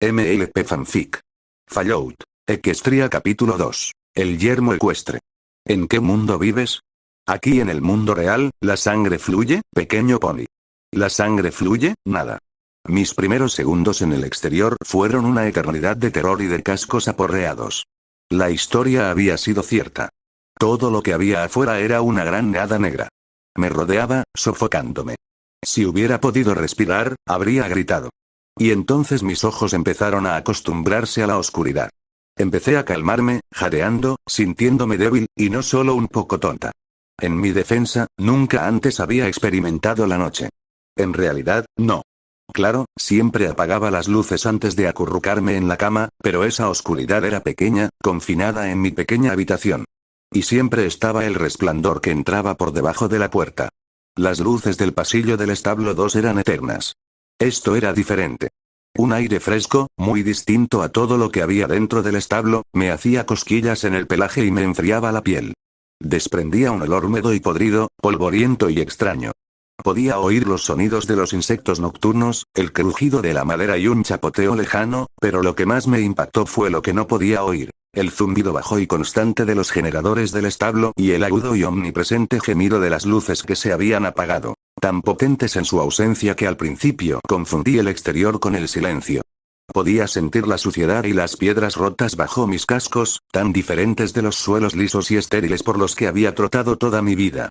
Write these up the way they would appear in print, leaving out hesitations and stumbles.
MLP Fanfic. Fallout. Equestria capítulo 2. El yermo ecuestre. ¿En qué mundo vives? Aquí en el mundo real, ¿la sangre fluye, pequeño pony? ¿La sangre fluye? Nada. Mis primeros segundos en el exterior fueron una eternidad de terror y de cascos aporreados. La historia había sido cierta. Todo lo que había afuera era una gran nada negra. Me rodeaba, sofocándome. Si hubiera podido respirar, habría gritado. Y entonces mis ojos empezaron a acostumbrarse a la oscuridad. Empecé a calmarme, jadeando, sintiéndome débil, y no solo un poco tonta. En mi defensa, nunca antes había experimentado la noche. En realidad, no. Claro, siempre apagaba las luces antes de acurrucarme en la cama, pero esa oscuridad era pequeña, confinada en mi pequeña habitación. Y siempre estaba el resplandor que entraba por debajo de la puerta. Las luces del pasillo del establo 2 eran eternas. Esto era diferente. Un aire fresco, muy distinto a todo lo que había dentro del establo, me hacía cosquillas en el pelaje y me enfriaba la piel. Desprendía un olor húmedo y podrido, polvoriento y extraño. Podía oír los sonidos de los insectos nocturnos, el crujido de la madera y un chapoteo lejano, pero lo que más me impactó fue lo que no podía oír: el zumbido bajo y constante de los generadores del establo y el agudo y omnipresente gemido de las luces que se habían apagado, tan potentes en su ausencia que al principio confundí el exterior con el silencio. Podía sentir la suciedad y las piedras rotas bajo mis cascos, tan diferentes de los suelos lisos y estériles por los que había trotado toda mi vida.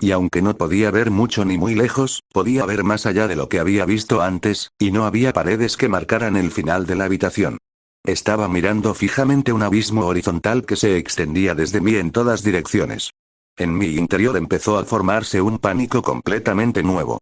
Y aunque no podía ver mucho ni muy lejos, podía ver más allá de lo que había visto antes, y no había paredes que marcaran el final de la habitación. Estaba mirando fijamente un abismo horizontal que se extendía desde mí en todas direcciones. En mi interior empezó a formarse un pánico completamente nuevo.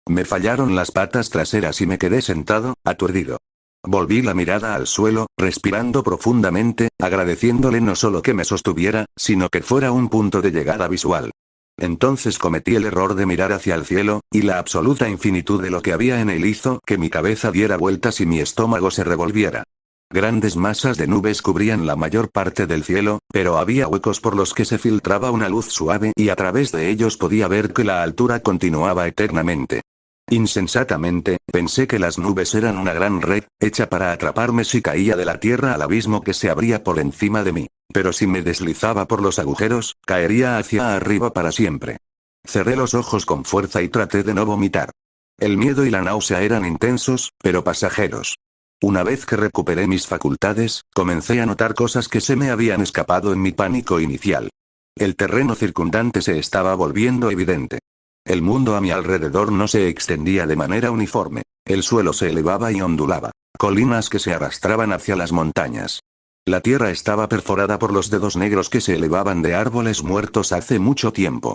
Me fallaron las patas traseras y me quedé sentado, aturdido. Volví la mirada al suelo, respirando profundamente, agradeciéndole no solo que me sostuviera, sino que fuera un punto de llegada visual. Entonces cometí el error de mirar hacia el cielo, y la absoluta infinitud de lo que había en él hizo que mi cabeza diera vueltas y mi estómago se revolviera. Grandes masas de nubes cubrían la mayor parte del cielo, pero había huecos por los que se filtraba una luz suave y a través de ellos podía ver que la altura continuaba eternamente. Insensatamente, pensé que las nubes eran una gran red, hecha para atraparme si caía de la tierra al abismo que se abría por encima de mí. Pero si me deslizaba por los agujeros, caería hacia arriba para siempre. Cerré los ojos con fuerza y traté de no vomitar. El miedo y la náusea eran intensos, pero pasajeros. Una vez que recuperé mis facultades, comencé a notar cosas que se me habían escapado en mi pánico inicial. El terreno circundante se estaba volviendo evidente. El mundo a mi alrededor no se extendía de manera uniforme. El suelo se elevaba y ondulaba. Colinas que se arrastraban hacia las montañas. La tierra estaba perforada por los dedos negros que se elevaban de árboles muertos hace mucho tiempo.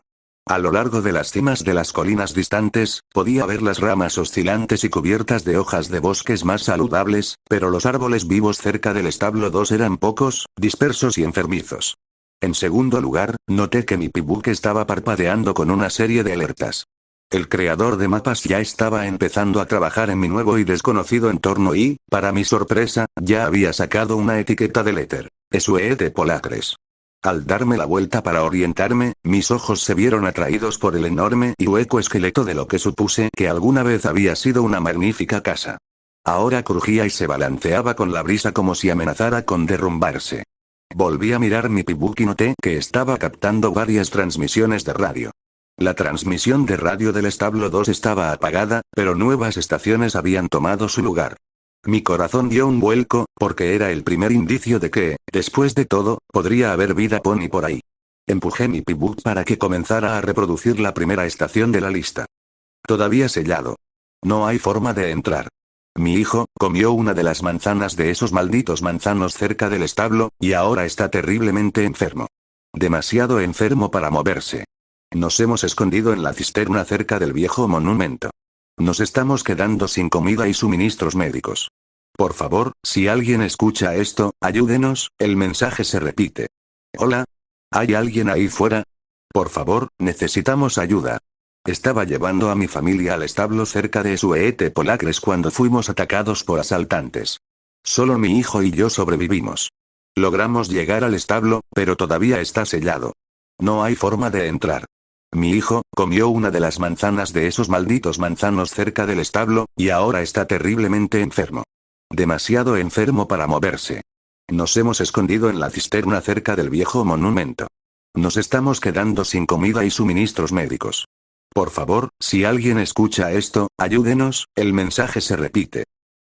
A lo largo de las cimas de las colinas distantes, podía ver las ramas oscilantes y cubiertas de hojas de bosques más saludables, pero los árboles vivos cerca del establo 2 eran pocos, dispersos y enfermizos. En segundo lugar, noté que mi pibuk estaba parpadeando con una serie de alertas. El creador de mapas ya estaba empezando a trabajar en mi nuevo y desconocido entorno y, para mi sorpresa, ya había sacado una etiqueta del éter: SUET Polacres. Al darme la vuelta para orientarme, mis ojos se vieron atraídos por el enorme y hueco esqueleto de lo que supuse que alguna vez había sido una magnífica casa. Ahora crujía y se balanceaba con la brisa como si amenazara con derrumbarse. Volví a mirar mi pibuk y noté que estaba captando varias transmisiones de radio. La transmisión de radio del establo 2 estaba apagada, pero nuevas estaciones habían tomado su lugar. Mi corazón dio un vuelco, porque era el primer indicio de que, después de todo, podría haber vida pony por ahí. Empujé mi pibuk para que comenzara a reproducir la primera estación de la lista. Todavía sellado. No hay forma de entrar. Mi hijo comió una de las manzanas de esos malditos manzanos cerca del establo, y ahora está terriblemente enfermo. Demasiado enfermo para moverse. Nos hemos escondido en la cisterna cerca del viejo monumento. Nos estamos quedando sin comida y suministros médicos. Por favor, si alguien escucha esto, ayúdenos. El mensaje se repite. Hola. ¿Hay alguien ahí fuera? Por favor, necesitamos ayuda. Estaba llevando a mi familia al establo cerca de SUET Polacres cuando fuimos atacados por asaltantes. Solo mi hijo y yo sobrevivimos. Logramos llegar al establo, pero todavía está sellado. No hay forma de entrar. Mi hijo comió una de las manzanas de esos malditos manzanos cerca del establo, y ahora está terriblemente enfermo. Demasiado enfermo para moverse. Nos hemos escondido en la cisterna cerca del viejo monumento. Nos estamos quedando sin comida y suministros médicos. Por favor, si alguien escucha esto, ayúdenos, el mensaje se repite.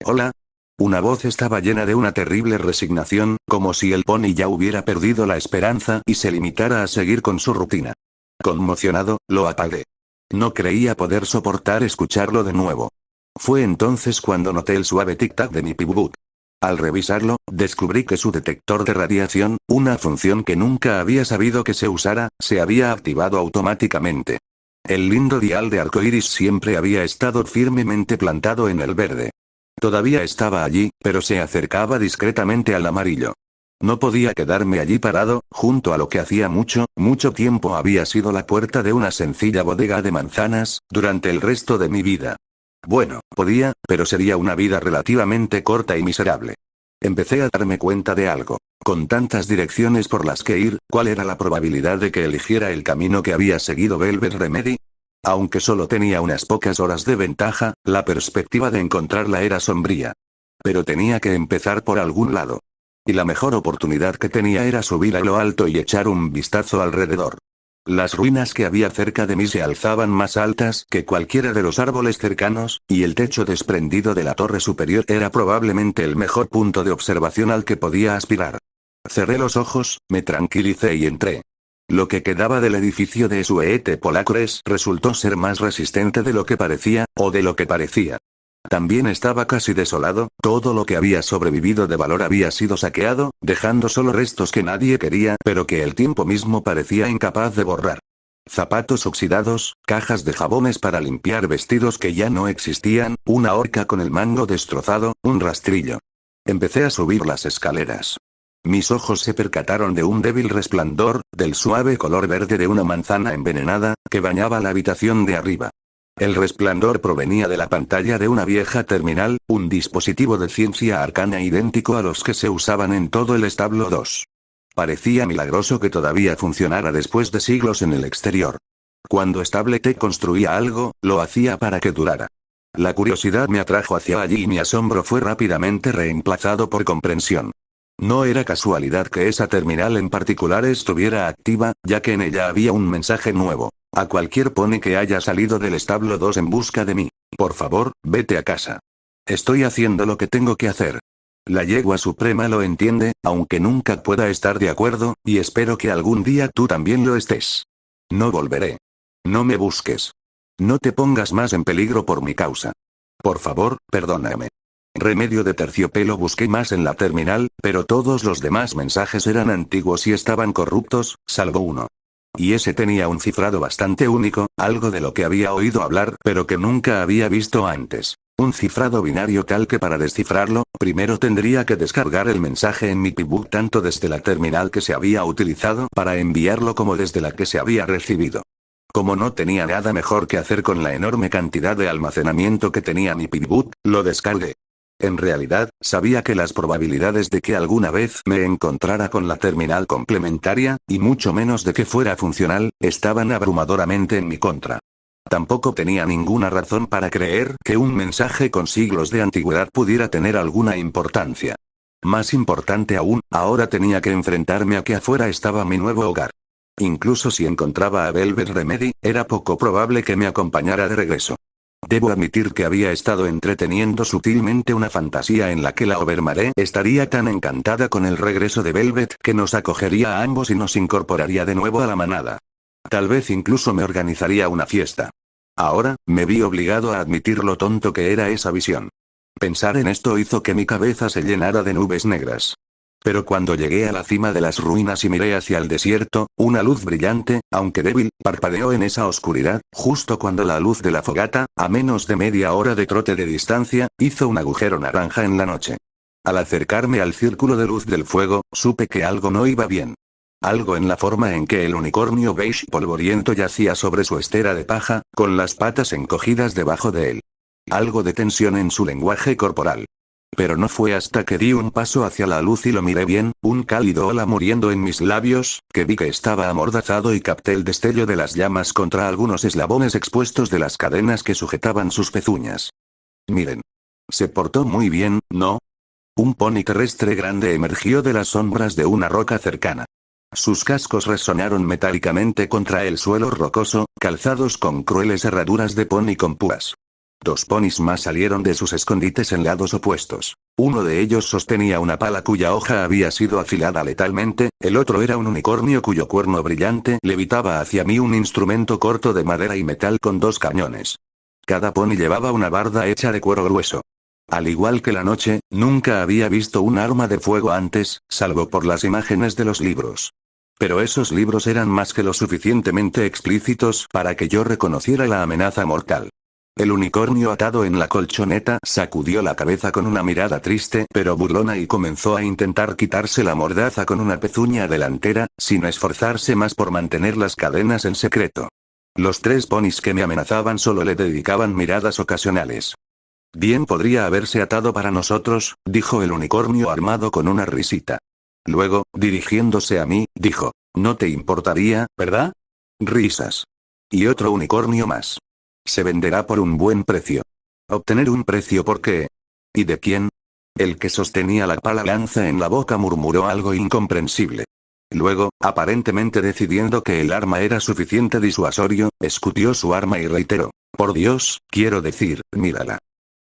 Hola. Una voz estaba llena de una terrible resignación, como si el pony ya hubiera perdido la esperanza y se limitara a seguir con su rutina. Conmocionado, lo apagué. No creía poder soportar escucharlo de nuevo. Fue entonces cuando noté el suave tic-tac de mi pibut. Al revisarlo, descubrí que su detector de radiación, una función que nunca había sabido que se usara, se había activado automáticamente. El lindo dial de arcoíris siempre había estado firmemente plantado en el verde. Todavía estaba allí, pero se acercaba discretamente al amarillo. No podía quedarme allí parado, junto a lo que hacía mucho, mucho tiempo había sido la puerta de una sencilla bodega de manzanas, durante el resto de mi vida. Bueno, podía, pero sería una vida relativamente corta y miserable. Empecé a darme cuenta de algo. Con tantas direcciones por las que ir, ¿cuál era la probabilidad de que eligiera el camino que había seguido Velvet Remedy? Aunque solo tenía unas pocas horas de ventaja, la perspectiva de encontrarla era sombría. Pero tenía que empezar por algún lado. Y la mejor oportunidad que tenía era subir a lo alto y echar un vistazo alrededor. Las ruinas que había cerca de mí se alzaban más altas que cualquiera de los árboles cercanos, y el techo desprendido de la torre superior era probablemente el mejor punto de observación al que podía aspirar. Cerré los ojos, me tranquilicé y entré. Lo que quedaba del edificio de Suete Polacres resultó ser más resistente de lo que parecía, o de lo que parecía. También estaba casi desolado, todo lo que había sobrevivido de valor había sido saqueado, dejando solo restos que nadie quería, pero que el tiempo mismo parecía incapaz de borrar. Zapatos oxidados, cajas de jabones para limpiar vestidos que ya no existían, una horca con el mango destrozado, un rastrillo. Empecé a subir las escaleras. Mis ojos se percataron de un débil resplandor, del suave color verde de una manzana envenenada, que bañaba la habitación de arriba. El resplandor provenía de la pantalla de una vieja terminal, un dispositivo de ciencia arcana idéntico a los que se usaban en todo el establo 2. Parecía milagroso que todavía funcionara después de siglos en el exterior. Cuando Stable construía algo, lo hacía para que durara. La curiosidad me atrajo hacia allí y mi asombro fue rápidamente reemplazado por comprensión. No era casualidad que esa terminal en particular estuviera activa, ya que en ella había un mensaje nuevo. A cualquier pony que haya salido del establo 2 en busca de mí. Por favor, vete a casa. Estoy haciendo lo que tengo que hacer. La yegua suprema lo entiende, aunque nunca pueda estar de acuerdo, y espero que algún día tú también lo estés. No volveré. No me busques. No te pongas más en peligro por mi causa. Por favor, perdóname. Remedio de terciopelo busqué más en la terminal, pero todos los demás mensajes eran antiguos y estaban corruptos, salvo uno. Y ese tenía un cifrado bastante único, algo de lo que había oído hablar, pero que nunca había visto antes. Un cifrado binario tal que para descifrarlo, primero tendría que descargar el mensaje en mi pibut tanto desde la terminal que se había utilizado para enviarlo como desde la que se había recibido. Como no tenía nada mejor que hacer con la enorme cantidad de almacenamiento que tenía mi pibut, lo descargué. En realidad, sabía que las probabilidades de que alguna vez me encontrara con la terminal complementaria, y mucho menos de que fuera funcional, estaban abrumadoramente en mi contra. Tampoco tenía ninguna razón para creer que un mensaje con siglos de antigüedad pudiera tener alguna importancia. Más importante aún, ahora tenía que enfrentarme a que afuera estaba mi nuevo hogar. Incluso si encontraba a Velvet Remedy, era poco probable que me acompañara de regreso. Debo admitir que había estado entreteniendo sutilmente una fantasía en la que la Overmare estaría tan encantada con el regreso de Velvet que nos acogería a ambos y nos incorporaría de nuevo a la manada. Tal vez incluso me organizaría una fiesta. Ahora, me vi obligado a admitir lo tonto que era esa visión. Pensar en esto hizo que mi cabeza se llenara de nubes negras. Pero cuando llegué a la cima de las ruinas y miré hacia el desierto, una luz brillante, aunque débil, parpadeó en esa oscuridad, justo cuando la luz de la fogata, a menos de media hora de trote de distancia, hizo un agujero naranja en la noche. Al acercarme al círculo de luz del fuego, supe que algo no iba bien. Algo en la forma en que el unicornio beige polvoriento yacía sobre su estera de paja, con las patas encogidas debajo de él. Algo de tensión en su lenguaje corporal. Pero no fue hasta que di un paso hacia la luz y lo miré bien, un cálido hola muriendo en mis labios, que vi que estaba amordazado y capté el destello de las llamas contra algunos eslabones expuestos de las cadenas que sujetaban sus pezuñas. Miren. Se portó muy bien, ¿no? Un pony terrestre grande emergió de las sombras de una roca cercana. Sus cascos resonaron metálicamente contra el suelo rocoso, calzados con crueles herraduras de pony con púas. Dos ponis más salieron de sus escondites en lados opuestos. Uno de ellos sostenía una pala cuya hoja había sido afilada letalmente, el otro era un unicornio cuyo cuerno brillante levitaba hacia mí un instrumento corto de madera y metal con dos cañones. Cada pony llevaba una barda hecha de cuero grueso. Al igual que la noche, nunca había visto un arma de fuego antes, salvo por las imágenes de los libros. Pero esos libros eran más que lo suficientemente explícitos para que yo reconociera la amenaza mortal. El unicornio atado en la colchoneta sacudió la cabeza con una mirada triste pero burlona y comenzó a intentar quitarse la mordaza con una pezuña delantera, sin esforzarse más por mantener las cadenas en secreto. Los tres ponis que me amenazaban solo le dedicaban miradas ocasionales. Bien podría haberse atado para nosotros, dijo el unicornio armado con una risita. Luego, dirigiéndose a mí, dijo, ¿no te importaría, verdad? Risas. Y otro unicornio más. Se venderá por un buen precio. ¿Obtener un precio por qué? ¿Y de quién? El que sostenía la pala lanza en la boca murmuró algo incomprensible. Luego, aparentemente decidiendo que el arma era suficiente disuasorio, escutió su arma y reiteró, por Dios, quiero decir, mírala.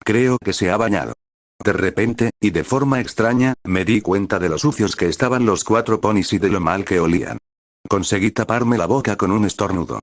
Creo que se ha bañado. De repente, y de forma extraña, me di cuenta de lo sucios que estaban los cuatro ponis y de lo mal que olían. Conseguí taparme la boca con un estornudo.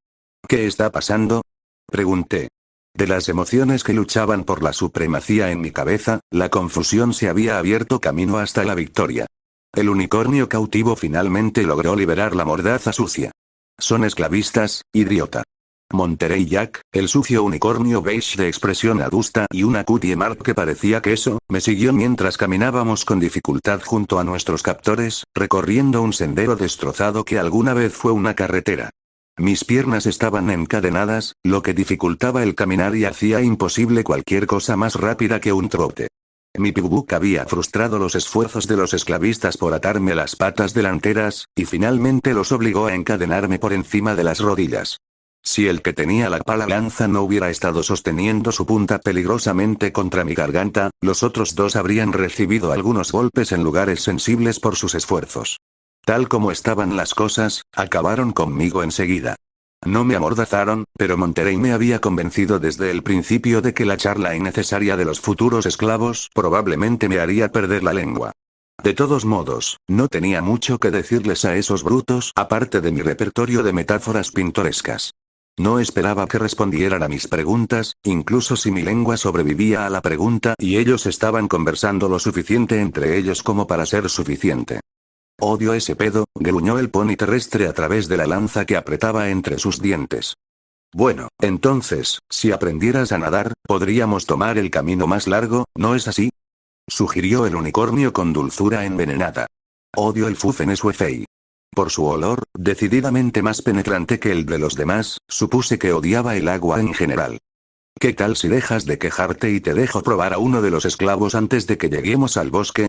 ¿Qué está pasando? Pregunté. De las emociones que luchaban por la supremacía en mi cabeza, la confusión se había abierto camino hasta la victoria. El unicornio cautivo finalmente logró liberar la mordaza sucia. Son esclavistas, idiota. Monterey Jack, el sucio unicornio beige de expresión adusta y una cutie mark que parecía queso, me siguió mientras caminábamos con dificultad junto a nuestros captores, recorriendo un sendero destrozado que alguna vez fue una carretera. Mis piernas estaban encadenadas, lo que dificultaba el caminar y hacía imposible cualquier cosa más rápida que un trote. Mi pibuk había frustrado los esfuerzos de los esclavistas por atarme las patas delanteras, y finalmente los obligó a encadenarme por encima de las rodillas. Si el que tenía la pala lanza no hubiera estado sosteniendo su punta peligrosamente contra mi garganta, los otros dos habrían recibido algunos golpes en lugares sensibles por sus esfuerzos. Tal como estaban las cosas, acabaron conmigo enseguida. No me amordazaron, pero Monterey me había convencido desde el principio de que la charla innecesaria de los futuros esclavos probablemente me haría perder la lengua. De todos modos, no tenía mucho que decirles a esos brutos aparte de mi repertorio de metáforas pintorescas. No esperaba que respondieran a mis preguntas, incluso si mi lengua sobrevivía a la pregunta y ellos estaban conversando lo suficiente entre ellos como para ser suficiente. Odio ese pedo, gruñó el pony terrestre a través de la lanza que apretaba entre sus dientes. Bueno, entonces, si aprendieras a nadar, podríamos tomar el camino más largo, ¿no es así? Sugirió el unicornio con dulzura envenenada. Odio el Fufeneswefei. Por su olor, decididamente más penetrante que el de los demás, supuse que odiaba el agua en general. ¿Qué tal si dejas de quejarte y te dejo probar a uno de los esclavos antes de que lleguemos al bosque?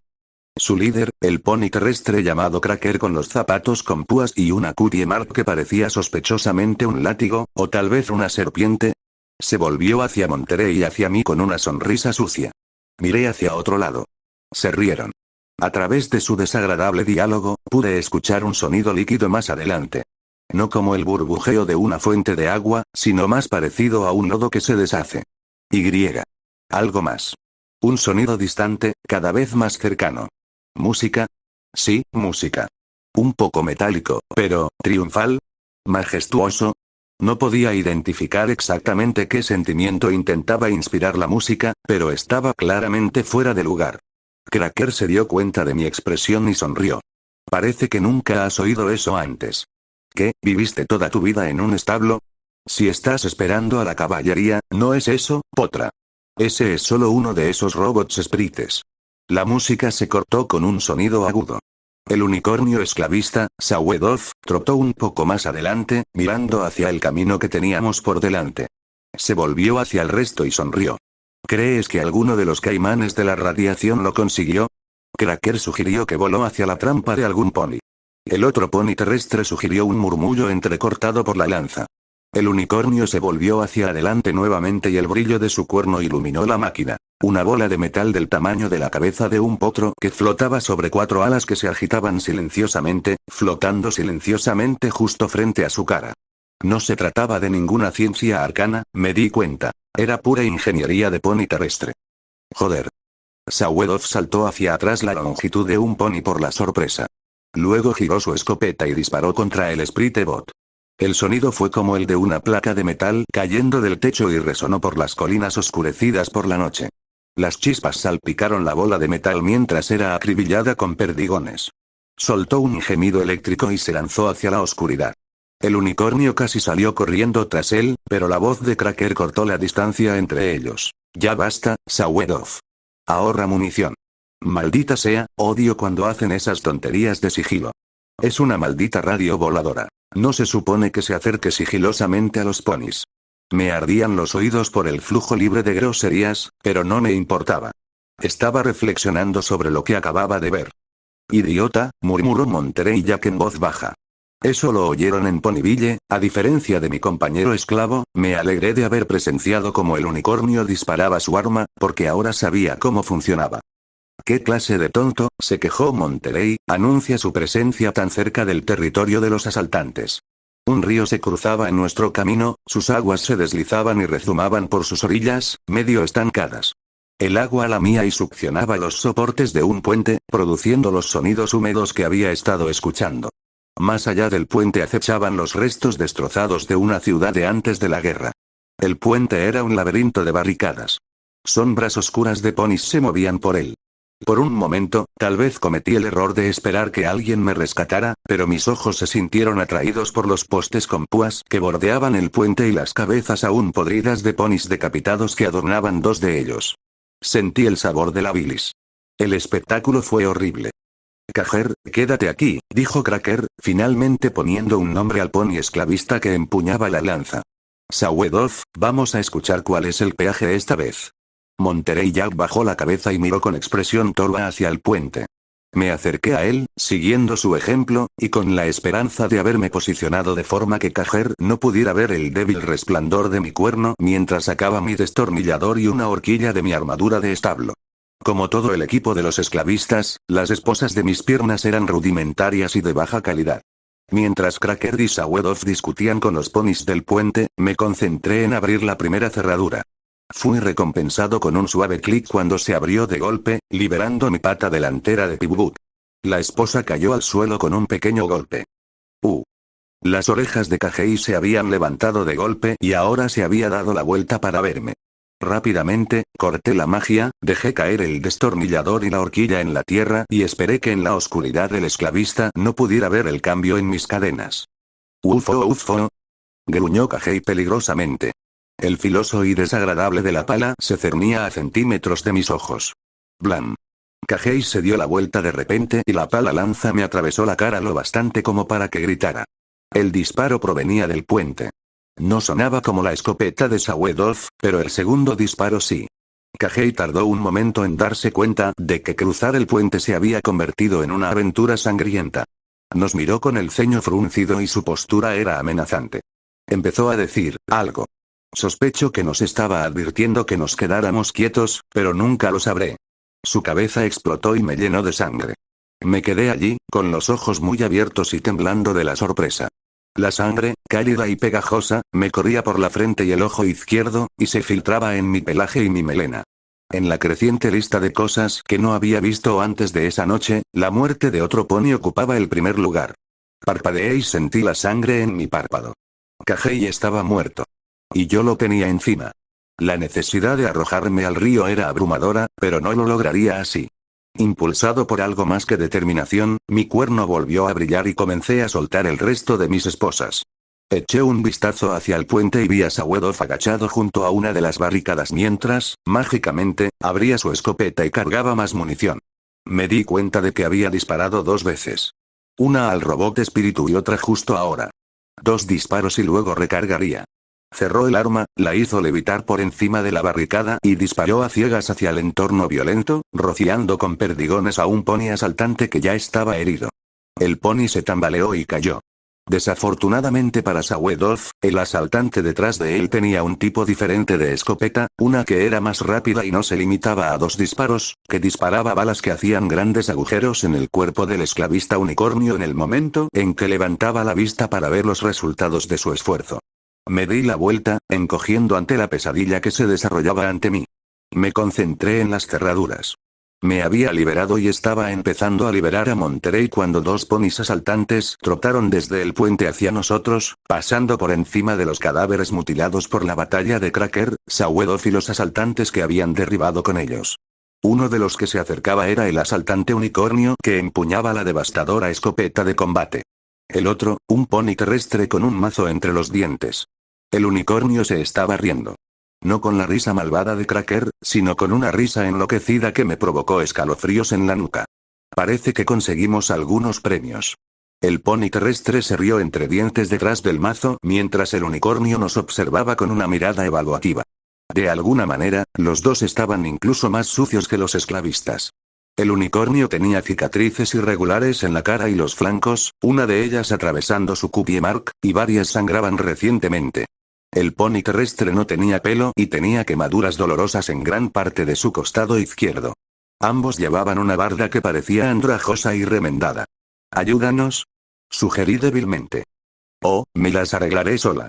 Su líder, el pony terrestre llamado Cracker con los zapatos con púas y una cutie mark que parecía sospechosamente un látigo, o tal vez una serpiente, se volvió hacia Monterey y hacia mí con una sonrisa sucia. Miré hacia otro lado. Se rieron. A través de su desagradable diálogo, pude escuchar un sonido líquido más adelante. No como el burbujeo de una fuente de agua, sino más parecido a un lodo que se deshace. Y. Algo más. Un sonido distante, cada vez más cercano. ¿Música? Sí, música. Un poco metálico, pero, triunfal. Majestuoso. No podía identificar exactamente qué sentimiento intentaba inspirar la música, pero estaba claramente fuera de lugar. Cracker se dio cuenta de mi expresión y sonrió. Parece que nunca has oído eso antes. ¿Qué, viviste toda tu vida en un establo? Si estás esperando a la caballería, ¿no es eso, potra? Ese es solo uno de esos robots sprites. La música se cortó con un sonido agudo. El unicornio esclavista, Sawedov, trotó un poco más adelante, mirando hacia el camino que teníamos por delante. Se volvió hacia el resto y sonrió. ¿Crees que alguno de los caimanes de la radiación lo consiguió? Cracker sugirió que voló hacia la trampa de algún pony. El otro pony terrestre sugirió un murmullo entrecortado por la lanza. El unicornio se volvió hacia adelante nuevamente y el brillo de su cuerno iluminó la máquina. Una bola de metal del tamaño de la cabeza de un potro que flotaba sobre 4 alas que se agitaban silenciosamente, flotando silenciosamente justo frente a su cara. No se trataba de ninguna ciencia arcana, me di cuenta. Era pura ingeniería de pony terrestre. Joder. Sawedov saltó hacia atrás la longitud de un pony por la sorpresa. Luego giró su escopeta y disparó contra el Sprite Bot. El sonido fue como el de una placa de metal cayendo del techo y resonó por las colinas oscurecidas por la noche. Las chispas salpicaron la bola de metal mientras era acribillada con perdigones. Soltó un gemido eléctrico y se lanzó hacia la oscuridad. El unicornio casi salió corriendo tras él, pero la voz de Cracker cortó la distancia entre ellos. Ya basta, Sawedov. Ahorra munición. Maldita sea, odio cuando hacen esas tonterías de sigilo. Es una maldita radio voladora. No se supone que se acerque sigilosamente a los ponis. Me ardían los oídos por el flujo libre de groserías, pero no me importaba. Estaba reflexionando sobre lo que acababa de ver. Idiota, murmuró Monterey Jack en voz baja. Eso lo oyeron en Ponyville, a diferencia de mi compañero esclavo, me alegré de haber presenciado cómo el unicornio disparaba su arma, porque ahora sabía cómo funcionaba. ¿Qué clase de tonto?, se quejó Monterey, anuncia su presencia tan cerca del territorio de los asaltantes. Un río se cruzaba en nuestro camino, sus aguas se deslizaban y rezumaban por sus orillas, medio estancadas. El agua lamía y succionaba los soportes de un puente, produciendo los sonidos húmedos que había estado escuchando. Más allá del puente acechaban los restos destrozados de una ciudad de antes de la guerra. El puente era un laberinto de barricadas. Sombras oscuras de ponis se movían por él. Por un momento, tal vez cometí el error de esperar que alguien me rescatara, pero mis ojos se sintieron atraídos por los postes con púas que bordeaban el puente y las cabezas aún podridas de ponis decapitados que adornaban 2 de ellos. Sentí el sabor de la bilis. El espectáculo fue horrible. Cajer, quédate aquí, dijo Cracker, finalmente poniendo un nombre al pony esclavista que empuñaba la lanza. Sawedov, vamos a escuchar cuál es el peaje esta vez. Monterey Jack bajó la cabeza y miró con expresión torva hacia el puente. Me acerqué a él, siguiendo su ejemplo, y con la esperanza de haberme posicionado de forma que Cajer no pudiera ver el débil resplandor de mi cuerno mientras sacaba mi destornillador y una horquilla de mi armadura de establo. Como todo el equipo de los esclavistas, las esposas de mis piernas eran rudimentarias y de baja calidad. Mientras Cracker y Sawedov discutían con los ponis del puente, me concentré en abrir la primera cerradura. Fui recompensado con un suave clic cuando se abrió de golpe, liberando mi pata delantera de Pibut. La esposa cayó al suelo con un pequeño golpe. Las orejas de Cajei se habían levantado de golpe y ahora se había dado la vuelta para verme. Rápidamente, corté la magia, dejé caer el destornillador y la horquilla en la tierra y esperé que en la oscuridad el esclavista no pudiera ver el cambio en mis cadenas. Ufo. Gruñó Cajei peligrosamente. El filoso y desagradable de la pala se cernía a centímetros de mis ojos. Blam. Cajei se dio la vuelta de repente y la pala lanza me atravesó la cara lo bastante como para que gritara. El disparo provenía del puente. No sonaba como la escopeta de Sawedov, pero el segundo disparo sí. Cajei tardó un momento en darse cuenta de que cruzar el puente se había convertido en una aventura sangrienta. Nos miró con el ceño fruncido y su postura era amenazante. Empezó a decir algo. Sospecho que nos estaba advirtiendo que nos quedáramos quietos, pero nunca lo sabré. Su cabeza explotó y me llenó de sangre. Me quedé allí, con los ojos muy abiertos y temblando de la sorpresa. La sangre, cálida y pegajosa, me corría por la frente y el ojo izquierdo, y se filtraba en mi pelaje y mi melena. En la creciente lista de cosas que no había visto antes de esa noche, la muerte de otro pony ocupaba el primer lugar. Parpadeé y sentí la sangre en mi párpado. Cajei estaba muerto. Y yo lo tenía encima. La necesidad de arrojarme al río era abrumadora, pero no lo lograría así. Impulsado por algo más que determinación, mi cuerno volvió a brillar y comencé a soltar el resto de mis esposas. Eché un vistazo hacia el puente y vi a Sawedov agachado junto a una de las barricadas mientras, mágicamente, abría su escopeta y cargaba más munición. Me di cuenta de que había disparado 2 veces. Una al robot espíritu y otra justo ahora. 2 disparos y luego recargaría. Cerró el arma, la hizo levitar por encima de la barricada y disparó a ciegas hacia el entorno violento, rociando con perdigones a un pony asaltante que ya estaba herido. El pony se tambaleó y cayó. Desafortunadamente para Sawedov, el asaltante detrás de él tenía un tipo diferente de escopeta, una que era más rápida y no se limitaba a 2 disparos, que disparaba balas que hacían grandes agujeros en el cuerpo del esclavista unicornio en el momento en que levantaba la vista para ver los resultados de su esfuerzo. Me di la vuelta, encogiendo ante la pesadilla que se desarrollaba ante mí. Me concentré en las cerraduras. Me había liberado y estaba empezando a liberar a Monterey cuando 2 ponis asaltantes trotaron desde el puente hacia nosotros, pasando por encima de los cadáveres mutilados por la batalla de Cracker, Sawedov y los asaltantes que habían derribado con ellos. Uno de los que se acercaba era el asaltante unicornio que empuñaba la devastadora escopeta de combate. El otro, un pony terrestre con un mazo entre los dientes. El unicornio se estaba riendo. No con la risa malvada de Cracker, sino con una risa enloquecida que me provocó escalofríos en la nuca. Parece que conseguimos algunos premios. El pony terrestre se rió entre dientes detrás del mazo mientras el unicornio nos observaba con una mirada evaluativa. De alguna manera, los dos estaban incluso más sucios que los esclavistas. El unicornio tenía cicatrices irregulares en la cara y los flancos, una de ellas atravesando su cupie mark, y varias sangraban recientemente. El pony terrestre no tenía pelo y tenía quemaduras dolorosas en gran parte de su costado izquierdo. Ambos llevaban una barda que parecía andrajosa y remendada. «Ayúdanos», sugerí débilmente. «Oh, me las arreglaré sola».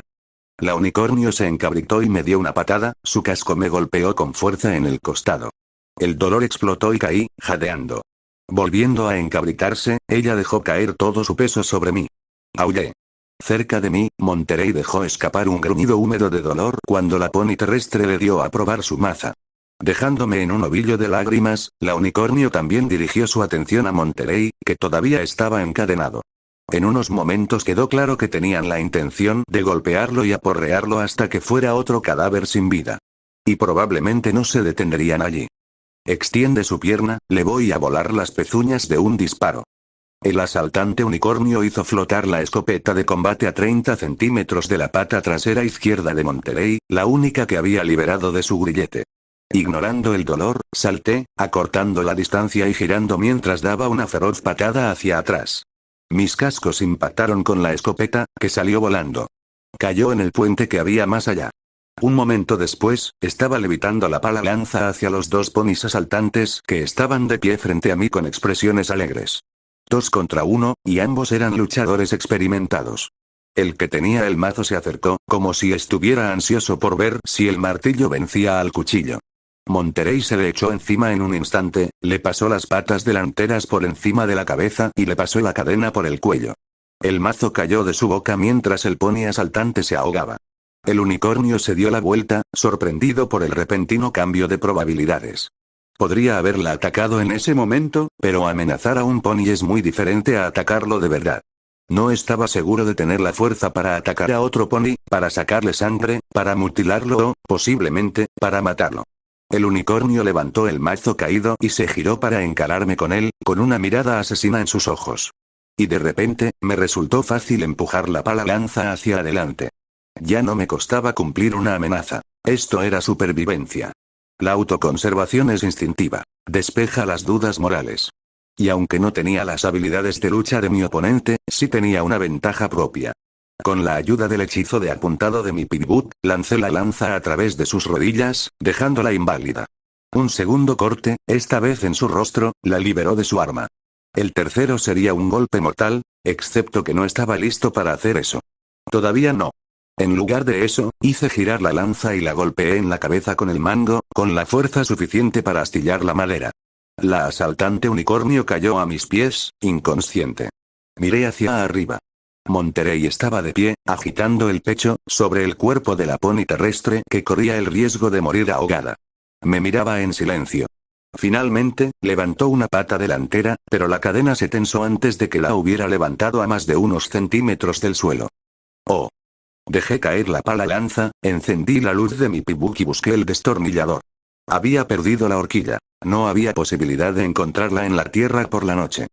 La unicornio se encabritó y me dio una patada, su casco me golpeó con fuerza en el costado. El dolor explotó y caí, jadeando. Volviendo a encabritarse, ella dejó caer todo su peso sobre mí. Aullé. Cerca de mí, Monterey dejó escapar un gruñido húmedo de dolor cuando la pony terrestre le dio a probar su maza. Dejándome en un ovillo de lágrimas, la unicornio también dirigió su atención a Monterey, que todavía estaba encadenado. En unos momentos quedó claro que tenían la intención de golpearlo y aporrearlo hasta que fuera otro cadáver sin vida. Y probablemente no se detendrían allí. Extiende su pierna, le voy a volar las pezuñas de un disparo. El asaltante unicornio hizo flotar la escopeta de combate a 30 centímetros de la pata trasera izquierda de Monterey, la única que había liberado de su grillete. Ignorando el dolor, salté, acortando la distancia y girando mientras daba una feroz patada hacia atrás. Mis cascos impactaron con la escopeta, que salió volando. Cayó en el puente que había más allá. Un momento después, estaba levitando la pala lanza hacia los 2 ponis asaltantes que estaban de pie frente a mí con expresiones alegres. 2 contra 1, y ambos eran luchadores experimentados. El que tenía el mazo se acercó, como si estuviera ansioso por ver si el martillo vencía al cuchillo. Monterey se le echó encima en un instante, le pasó las patas delanteras por encima de la cabeza y le pasó la cadena por el cuello. El mazo cayó de su boca mientras el pony asaltante se ahogaba. El unicornio se dio la vuelta, sorprendido por el repentino cambio de probabilidades. Podría haberla atacado en ese momento, pero amenazar a un pony es muy diferente a atacarlo de verdad. No estaba seguro de tener la fuerza para atacar a otro pony, para sacarle sangre, para mutilarlo o, posiblemente, para matarlo. El unicornio levantó el mazo caído y se giró para encararme con él, con una mirada asesina en sus ojos. Y de repente, me resultó fácil empujar la pala lanza hacia adelante. Ya no me costaba cumplir una amenaza. Esto era supervivencia. La autoconservación es instintiva. Despeja las dudas morales. Y aunque no tenía las habilidades de lucha de mi oponente, sí tenía una ventaja propia. Con la ayuda del hechizo de apuntado de mi pibut, lancé la lanza a través de sus rodillas, dejándola inválida. Un segundo corte, esta vez en su rostro, la liberó de su arma. El tercero sería un golpe mortal, excepto que no estaba listo para hacer eso. Todavía no. En lugar de eso, hice girar la lanza y la golpeé en la cabeza con el mango, con la fuerza suficiente para astillar la madera. La asaltante unicornio cayó a mis pies, inconsciente. Miré hacia arriba. Monterey estaba de pie, agitando el pecho, sobre el cuerpo de la pony terrestre que corría el riesgo de morir ahogada. Me miraba en silencio. Finalmente, levantó una pata delantera, pero la cadena se tensó antes de que la hubiera levantado a más de unos centímetros del suelo. Oh. Dejé caer la pala lanza, encendí la luz de mi pibuk y busqué el destornillador. Había perdido la horquilla. No había posibilidad de encontrarla en la tierra por la noche.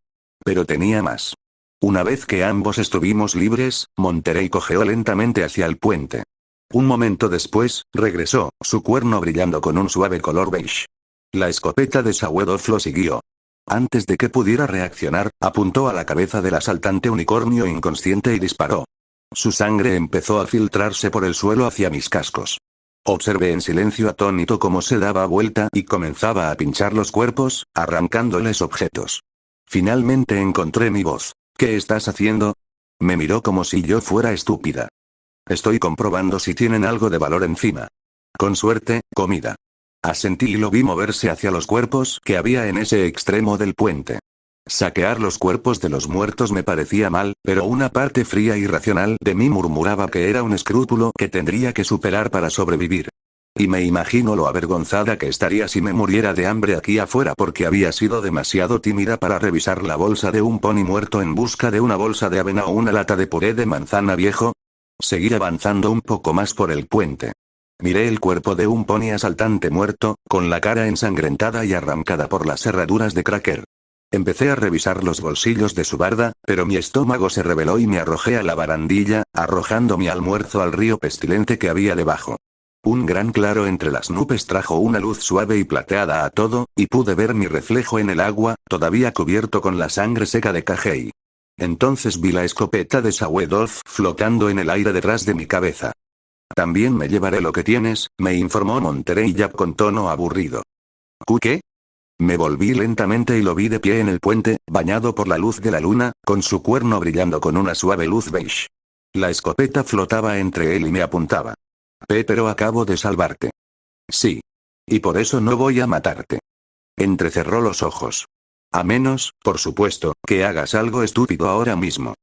Pero tenía más. Una vez que ambos estuvimos libres, Monterey cojeó lentamente hacia el puente. Un momento después, regresó, su cuerno brillando con un suave color beige. La escopeta de Sawedov lo siguió. Antes de que pudiera reaccionar, apuntó a la cabeza del asaltante unicornio inconsciente y disparó. Su sangre empezó a filtrarse por el suelo hacia mis cascos. Observé en silencio atónito cómo se daba vuelta y comenzaba a pinchar los cuerpos, arrancándoles objetos. Finalmente encontré mi voz. ¿Qué estás haciendo? Me miró como si yo fuera estúpida. Estoy comprobando si tienen algo de valor encima. Con suerte, comida. Asentí y lo vi moverse hacia los cuerpos que había en ese extremo del puente. Saquear los cuerpos de los muertos me parecía mal, pero una parte fría y racional de mí murmuraba que era un escrúpulo que tendría que superar para sobrevivir. Y me imagino lo avergonzada que estaría si me muriera de hambre aquí afuera porque había sido demasiado tímida para revisar la bolsa de un pony muerto en busca de una bolsa de avena o una lata de puré de manzana viejo. Seguí avanzando un poco más por el puente. Miré el cuerpo de un pony asaltante muerto, con la cara ensangrentada y arrancada por las herraduras de Cracker. Empecé a revisar los bolsillos de su barda, pero mi estómago se rebeló y me arrojé a la barandilla, arrojando mi almuerzo al río pestilente que había debajo. Un gran claro entre las nubes trajo una luz suave y plateada a todo, y pude ver mi reflejo en el agua, todavía cubierto con la sangre seca de Kagei. Entonces vi la escopeta de Sawedolf flotando en el aire detrás de mi cabeza. También me llevaré lo que tienes, me informó Monterey Jack con tono aburrido. ¿Qué? Me volví lentamente y lo vi de pie en el puente, bañado por la luz de la luna, con su cuerno brillando con una suave luz beige. La escopeta flotaba entre él y me apuntaba. Pero acabo de salvarte. Sí. Y por eso no voy a matarte. Entrecerró los ojos. A menos, por supuesto, que hagas algo estúpido ahora mismo.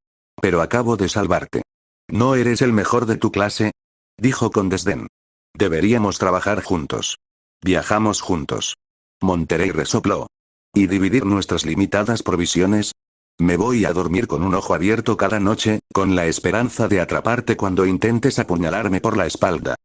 Pero acabo de salvarte. ¿No eres el mejor de tu clase? Dijo con desdén. Deberíamos trabajar juntos. Viajamos juntos. Monterey resopló. ¿Y dividir nuestras limitadas provisiones? Me voy a dormir con un ojo abierto cada noche, con la esperanza de atraparte cuando intentes apuñalarme por la espalda.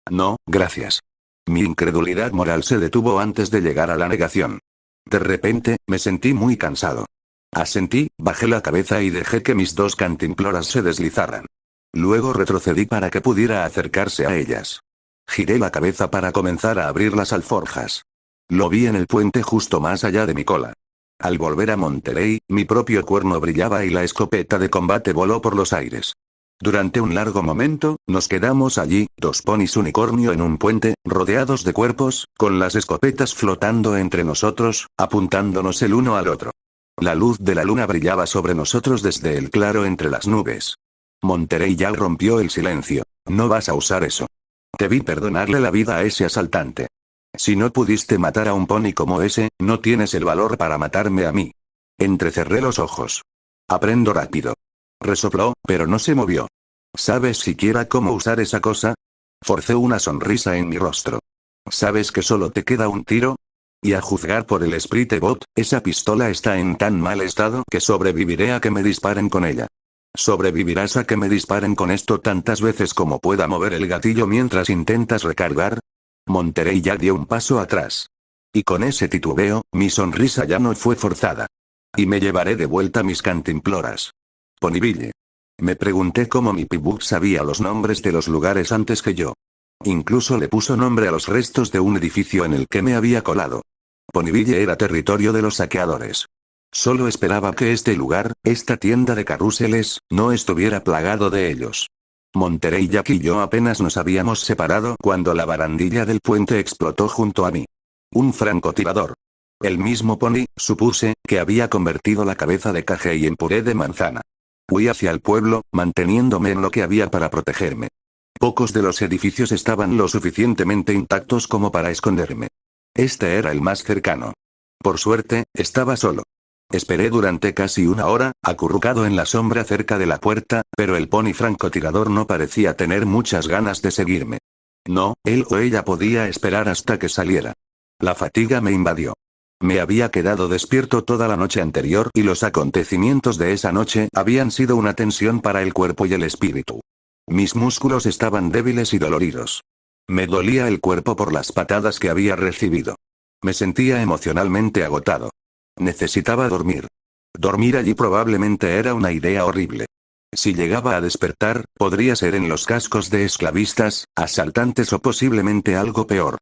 No, gracias. Mi incredulidad moral se detuvo antes de llegar a la negación. De repente, me sentí muy cansado. Asentí, bajé la cabeza y dejé que mis dos cantimploras se deslizaran. Luego retrocedí para que pudiera acercarse a ellas. Giré la cabeza para comenzar a abrir las alforjas. Lo vi en el puente justo más allá de mi cola. Al volver a Monterey, mi propio cuerno brillaba y la escopeta de combate voló por los aires. Durante un largo momento, nos quedamos allí, dos ponis unicornio en un puente, rodeados de cuerpos, con las escopetas flotando entre nosotros, apuntándonos el uno al otro. La luz de la luna brillaba sobre nosotros desde el claro entre las nubes. Monterey ya rompió el silencio. No vas a usar eso. Debí perdonarle la vida a ese asaltante. Si no pudiste matar a un pony como ese, no tienes el valor para matarme a mí. Entrecerré los ojos. Aprendo rápido. Resopló, pero no se movió. ¿Sabes siquiera cómo usar esa cosa? Forcé una sonrisa en mi rostro. ¿Sabes que solo te queda un tiro? Y a juzgar por el Sprite Bot, esa pistola está en tan mal estado que sobreviviré a que me disparen con ella. ¿Sobrevivirás a que me disparen con esto tantas veces como pueda mover el gatillo mientras intentas recargar? Monterey ya dio un paso atrás. Y con ese titubeo, mi sonrisa ya no fue forzada. Y me llevaré de vuelta mis cantimploras. Ponyville. Me pregunté cómo mi pibuk sabía los nombres de los lugares antes que yo. Incluso le puso nombre a los restos de un edificio en el que me había colado. Ponyville era territorio de los saqueadores. Solo esperaba que este lugar, esta tienda de carruseles, no estuviera plagado de ellos. Monterey Jack y yo apenas nos habíamos separado cuando la barandilla del puente explotó junto a mí. Un francotirador. El mismo pony, supuse, que había convertido la cabeza de Kagei en puré de manzana. Fui hacia el pueblo, manteniéndome en lo que había para protegerme. Pocos de los edificios estaban lo suficientemente intactos como para esconderme. Este era el más cercano. Por suerte, estaba solo. Esperé durante casi una hora, acurrucado en la sombra cerca de la puerta, pero el pony francotirador no parecía tener muchas ganas de seguirme. No, él o ella podía esperar hasta que saliera. La fatiga me invadió. Me había quedado despierto toda la noche anterior y los acontecimientos de esa noche habían sido una tensión para el cuerpo y el espíritu. Mis músculos estaban débiles y doloridos. Me dolía el cuerpo por las patadas que había recibido. Me sentía emocionalmente agotado. Necesitaba dormir. Dormir allí probablemente era una idea horrible. Si llegaba a despertar, podría ser en los cascos de esclavistas, asaltantes o posiblemente algo peor.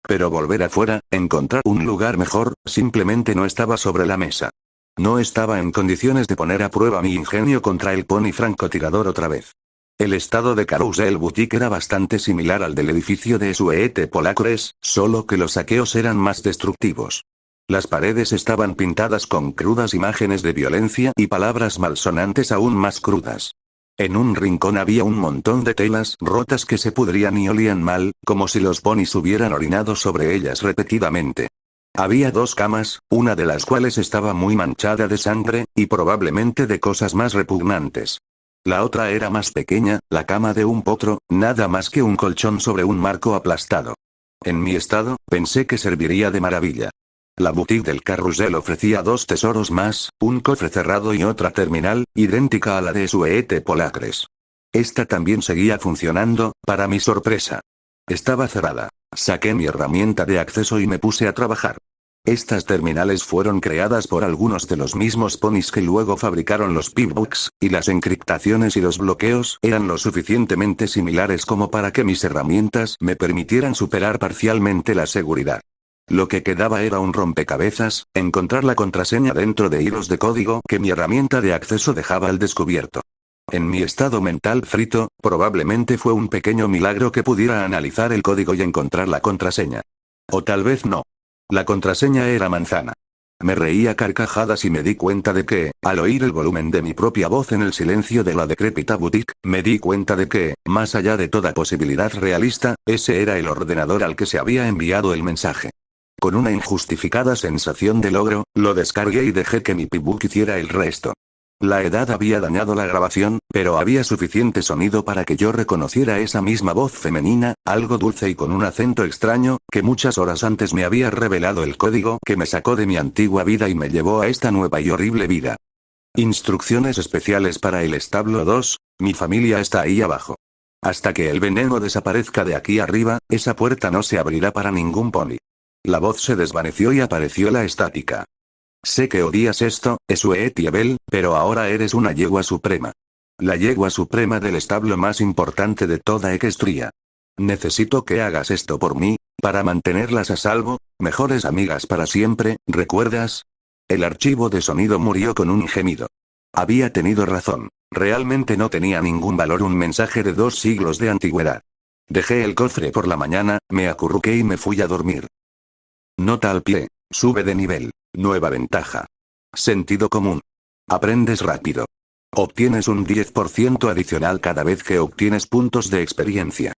Pero volver afuera, encontrar un lugar mejor, simplemente no estaba sobre la mesa. No estaba en condiciones de poner a prueba mi ingenio contra el pony francotirador otra vez. El estado de Carousel Boutique era bastante similar al del edificio de Sweet Polacres, solo que los saqueos eran más destructivos. Las paredes estaban pintadas con crudas imágenes de violencia y palabras malsonantes aún más crudas. En un rincón había un montón de telas rotas que se pudrían y olían mal, como si los ponis hubieran orinado sobre ellas repetidamente. Había 2 camas, una de las cuales estaba muy manchada de sangre, y probablemente de cosas más repugnantes. La otra era más pequeña, la cama de un potro, nada más que un colchón sobre un marco aplastado. En mi estado, pensé que serviría de maravilla. La boutique del carrusel ofrecía 2 tesoros más, un cofre cerrado y otra terminal, idéntica a la de Sweet Polacres. Esta también seguía funcionando, para mi sorpresa. Estaba cerrada. Saqué mi herramienta de acceso y me puse a trabajar. Estas terminales fueron creadas por algunos de los mismos ponis que luego fabricaron los pigbooks, y las encriptaciones y los bloqueos eran lo suficientemente similares como para que mis herramientas me permitieran superar parcialmente la seguridad. Lo que quedaba era un rompecabezas, encontrar la contraseña dentro de hilos de código que mi herramienta de acceso dejaba al descubierto. En mi estado mental frito, probablemente fue un pequeño milagro que pudiera analizar el código y encontrar la contraseña. O tal vez no. La contraseña era manzana. Me reí a carcajadas y me di cuenta de que, al oír el volumen de mi propia voz en el silencio de la decrépita boutique, me di cuenta de que, más allá de toda posibilidad realista, ese era el ordenador al que se había enviado el mensaje. Con una injustificada sensación de logro, lo descargué y dejé que mi pibook hiciera el resto. La edad había dañado la grabación, pero había suficiente sonido para que yo reconociera esa misma voz femenina, algo dulce y con un acento extraño, que muchas horas antes me había revelado el código que me sacó de mi antigua vida y me llevó a esta nueva y horrible vida. Instrucciones especiales para el establo 2, mi familia está ahí abajo. Hasta que el veneno desaparezca de aquí arriba, esa puerta no se abrirá para ningún pony. La voz se desvaneció y apareció la estática. Sé que odias esto, Sweetiebel, pero ahora eres una yegua suprema. La yegua suprema del establo más importante de toda Equestria. Necesito que hagas esto por mí, para mantenerlas a salvo, mejores amigas para siempre, ¿recuerdas? El archivo de sonido murió con un gemido. Había tenido razón. Realmente no tenía ningún valor un mensaje de 2 siglos de antigüedad. Dejé el cofre por la mañana, me acurruqué y me fui a dormir. Nota al pie. Sube de nivel. Nueva ventaja. Sentido común. Aprendes rápido. Obtienes un 10% adicional cada vez que obtienes puntos de experiencia.